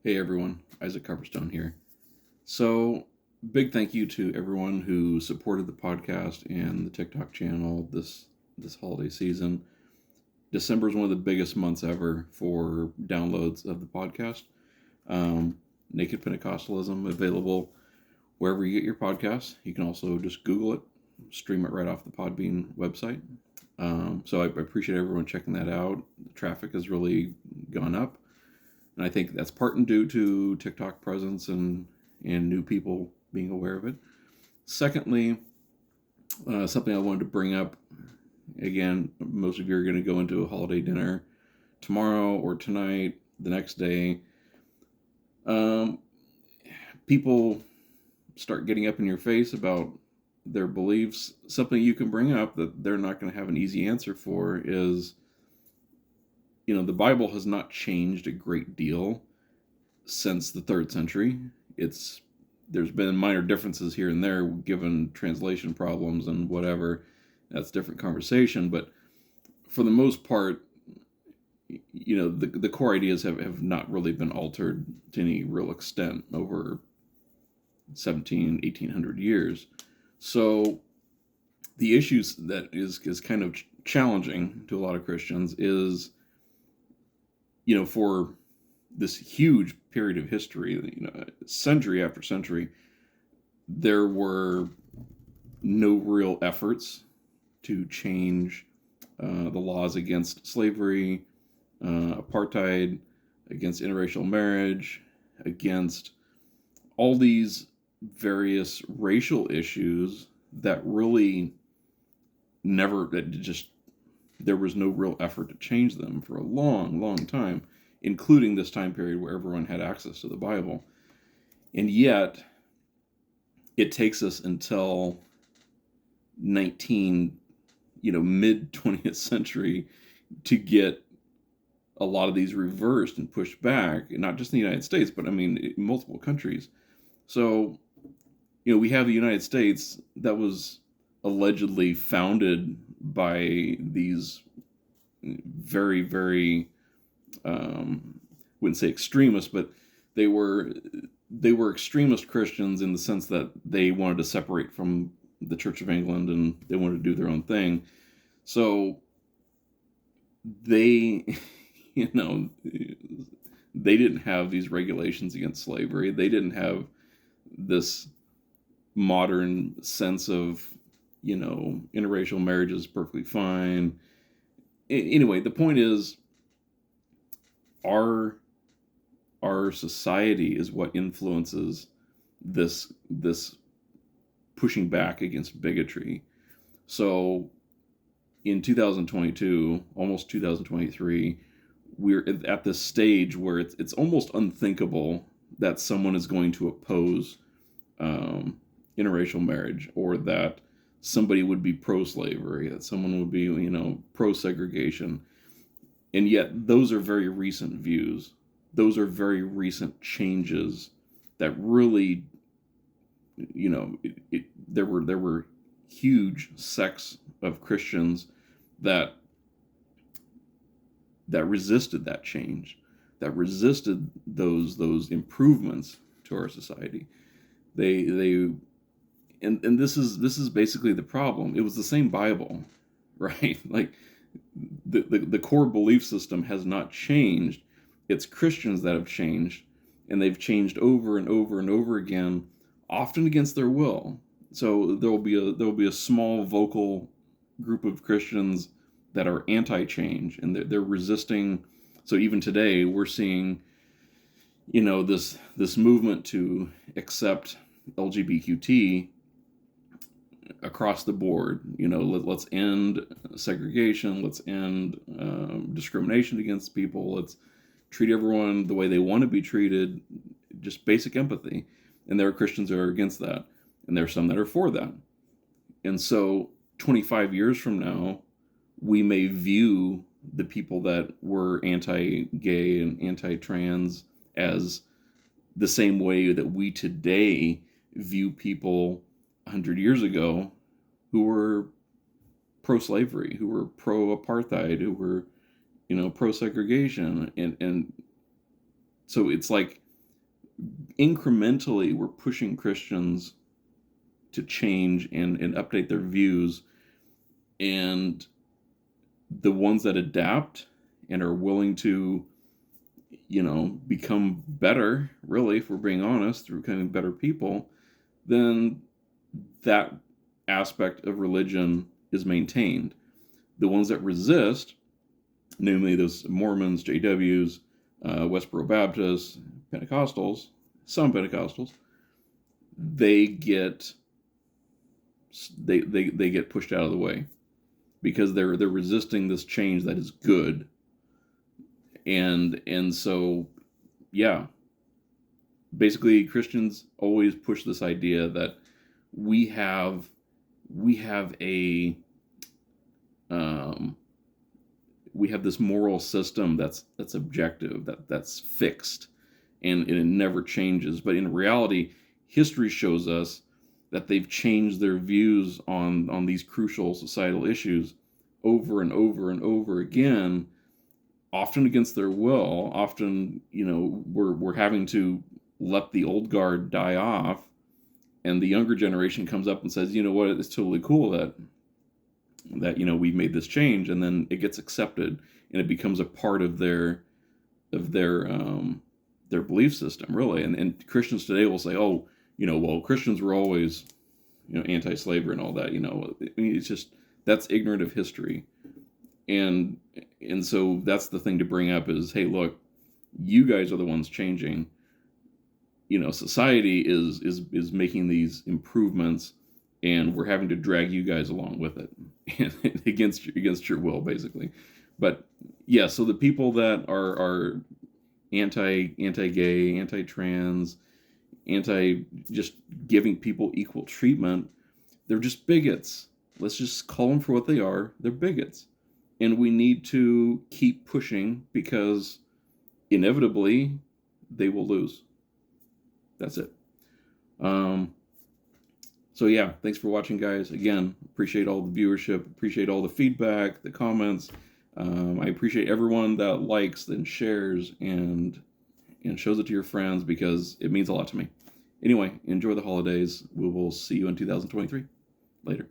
Hey everyone, Isaac Coverstone here. So, big thank you to everyone who supported the podcast and the TikTok channel this holiday season. December is one of the biggest months ever for downloads of the podcast. Naked Pentecostalism available wherever you get your podcasts. You can also just Google it, stream it right off the Podbean website. So I appreciate everyone checking that out. The traffic has really gone up. And I think that's part and due to TikTok presence and new people being aware of it. Secondly, something I wanted to bring up again, most of you are going to go into a holiday dinner tomorrow or tonight, the next day. People start getting up in your face about their beliefs. Something you can bring up that they're not going to have an easy answer for is, the Bible has not changed a great deal since the 3rd century. There's been minor differences here and there given translation problems and whatever. That's a different conversation, but for the most part, the core ideas have not really been altered to any real extent over 1800 years. So the issues that is kind of challenging to a lot of Christians is, for this huge period of history, century after century, there were no real efforts to change the laws against slavery, apartheid, against interracial marriage, against all these various racial issues that really there was no real effort to change them for a long, long time, including this time period where everyone had access to the Bible. And yet, it takes us until mid 20th century to get a lot of these reversed and pushed back, not just in the United States, but in multiple countries. So, we have the United States that was allegedly founded by these very, very, wouldn't say extremists, but they were extremist Christians in the sense that they wanted to separate from the Church of England and they wanted to do their own thing. So they, they didn't have these regulations against slavery. They didn't have this modern sense of, interracial marriage is perfectly fine. Anyway, the point is, our society is what influences this pushing back against bigotry. So in 2022, almost 2023, we're at this stage where it's almost unthinkable that someone is going to oppose interracial marriage, or that somebody would be pro-slavery, that someone would be, pro-segregation. And yet those are very recent views. Those are very recent changes that really, there were huge sects of Christians that resisted that change, that resisted those improvements to our society. And this is basically the problem. It was the same Bible, right? Like the core belief system has not changed. It's Christians that have changed, and they've changed over and over and over again, often against their will. So there will be a small vocal group of Christians that are anti-change, and they're resisting. So even today, we're seeing, this movement to accept LGBTQ across the board. Let's end segregation. Let's end discrimination against people. Let's treat everyone the way they want to be treated. Just basic empathy. And there are Christians that are against that, and there are some that are for that. And so 25 years from now, we may view the people that were anti-gay and anti-trans as the same way that we today view people 100 years ago who were pro-slavery, who were pro-apartheid, who were, pro-segregation. And so it's like incrementally we're pushing Christians to change and update their views, and the ones that adapt and are willing to, become better, really, if we're being honest, through becoming better people, then that aspect of religion is maintained. The ones that resist, namely those Mormons, JWs, Westboro Baptists, Pentecostals, some Pentecostals, they get pushed out of the way because they're resisting this change that is good. And so, yeah, basically Christians always push this idea that we have a we have this moral system that's objective, that's fixed, and it never changes. But in reality, history shows us that they've changed their views on these crucial societal issues over and over and over again, often against their will. Often, we're having to let the old guard die off, and the younger generation comes up and says, you know what, it's totally cool that we made this change, and then it gets accepted and it becomes a part of their belief system, really. And Christians today will say, oh, well, Christians were always anti-slavery and all that. I mean, it's just, that's ignorant of history. And so that's the thing to bring up is, hey, look, you guys are the ones changing. Society is making these improvements, and we're having to drag you guys along with it against your will, basically. But yeah, so the people that are anti-gay, anti-trans, just giving people equal treatment, they're just bigots. Let's just call them for what they are. They're bigots. And we need to keep pushing, because inevitably they will lose. That's it. So yeah, thanks for watching, guys. Again, appreciate all the viewership, appreciate all the feedback, the comments. I appreciate everyone that likes and shares and shows it to your friends, because it means a lot to me. Anyway, enjoy the holidays. We will see you in 2023. Later.